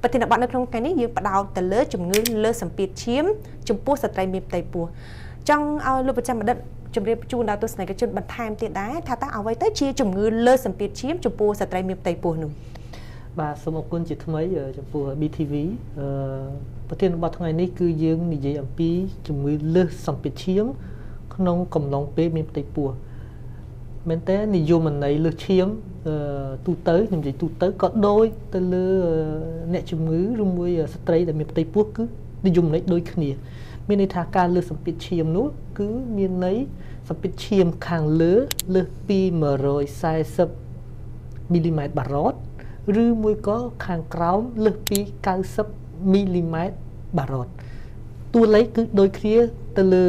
ប្រធានបទនៅក្នុងថ្ងៃនេះយើងបដោតទៅលើជំងឺលើសម្ពាធឈាមចំពោះស្ត្រីមានផ្ទៃពោះចង់ឲ្យលោកប្រចាំបណ្ឌិតជម្រាបជូនដល់ទស្សនិកជនបន្ថែមទៀតដែរថាតើអ្វីទៅជាជំងឺលើសម្ពាធឈាមចំពោះស្ត្រីមានផ្ទៃពោះនោះបាទសូមអរគុណជាថ្មីចំពោះ BTV ប្រធានបទថ្ងៃនេះគឺយើងនិយាយអំពីជំងឺលើសសម្ពាធឈាមក្នុងកំឡុងពេលមានផ្ទៃពោះមែនតើនិយមន័យលើសឈាមទូទៅខ្ញុំនិយាយទូទៅក៏ដូចទៅលើអ្នកជំងឺឬមួយស្ត្រីដែលមានផ្ទៃពោះគឺនិយមន័យដូចគ្នាមានន័យថាការលើសសម្ពាធឈាមនោះគឺមានន័យសម្ពាធឈាមខាងលើលើសពី140មីលីម៉ែត្របារ៉តឬមួយក៏ខាងក្រោមលើសពី90មីលីម៉ែត្របារ៉តតួលេខគឺដូចគ្នាទៅលើ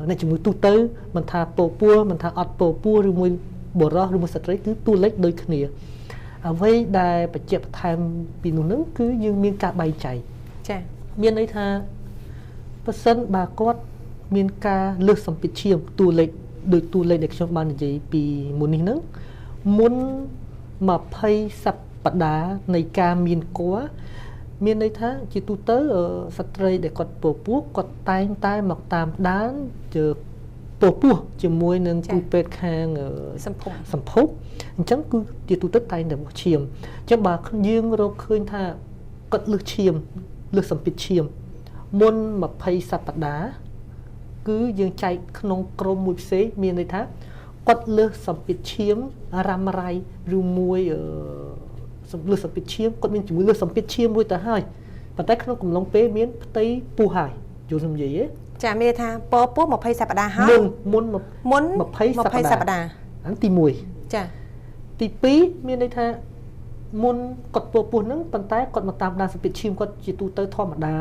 អ្នកជំងឺទូទៅមិនថាពោពោះមិនថាអត់ពោពោះឬមួយបុរសឬមួយស្ត្រីគឺតួលេខដូចគ្នាអ្វីដែលបញ្ជាក់បន្ថែមពីនោះនឹងគឺយើងមានការបែងចែកចា៎មានន័យថាប្រសិនបើគាត់មានការលើសសម្ពាធឈាមតួលេខដោយតួលេខដែលខ្ញុំបាននិយាយពីមុននេះហ្នឹងមុន20សប្តាហ៍នៃការមានគភ៌មានន័យថាជាទូទៅស្ត្រីដែលគាត់ពោពោះគាត់តែងតែមកតាមដានជាពោពោះជាមួយនឹងគូពេទ្យខាងសម្ភពអញ្ចឹងគឺជាទូទៅតែងតែបោះឈាមអញ្ចឹងបើយើងរកឃើញថាគាត់លើសឈាមលើសសម្ពាធឈាមមុន20សប្តាហ៍គឺយើងចែកក្នុងក្រុមមួយផ្សេងមានន័យថាគាត់លើសសម្ពាធឈាមរ៉ាំរ៉ៃឬមួយលើសសម្ពាធឈាមគាត់មានជំងឺលើសសម្ពាធឈាមមួយទៅហើយប៉ុន្តែក្នុងកំឡុងពេលមានផ្ទៃពោះហើយយល់ខ្ញុំនិយាយទេចាមានថាពោះ20សប្តាហ៍ហើយមុន20សប្តាហ៍អានទី1ចាទី2មានន័យថាមុនគាត់ពោះហ្នឹងប៉ុន្តែគាត់មកតាមដានសម្ពាធឈាមគាត់ជាទូទៅធម្មតា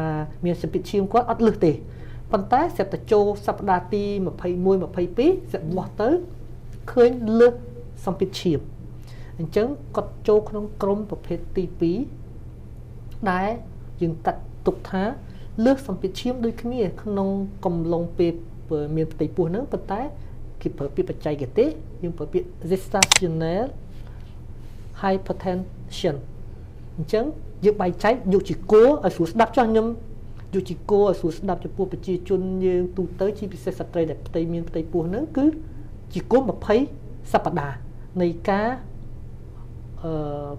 មានសម្ពាធឈាមគាត់អត់លើសទេប៉ុន្តែស្រាប់តែចូលសប្តាហ៍ទី21 22ស្រាប់វាស់ទៅឃើញលើសសម្ពាធឈាមអញ្ចឹងគាត់ចូលក្នុងក្រុមប្រភេទទី2ដែលយើងកាត់ទុកថាលើសសម្ពាធឈាមដូចគ្នាក្នុងកំឡុងពេលមានផ្ទៃពោះហ្នឹងប៉ុន្តែគេប្រើពាក្យបច្ចេកទេសយើងប្រើពាក្យ gestational hypertension អញ្ចឹងយើងបែងចែកយកជាគោលឲ្យស្រួលស្ដាប់ចុះខ្ញុំយកជាគោលឲ្យស្រួលស្ដាប់ចំពោះប្រជាជនយើងទូទៅជាពិសេសស្ត្រីដែលមានផ្ទៃពោះហ្នឹងគឺជាគោល20សប្តាហ៍នៃការ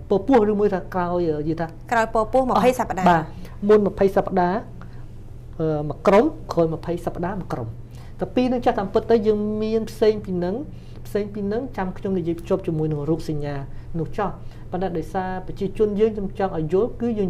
ពោពោះឬមួយថាក្រោយនិយាយថាក្រោយពោពោះ20សប្តាហ៍បាទមុន20សប្តាហ៍មួយក្រុមក្រោយ20សប្តាហ៍មួយក្រុមតែពីរនឹងចាស់តាមពិតទៅយើងមានផ្សេងពីនឹងចាំខ្ញុំនិយាយភ្ជាប់ជាមួយនឹងរូបសញ្ញានោះចោះប៉ុន្តែដោយសារប្រជាជនយើងចង់ឲ្យយល់គឺយើង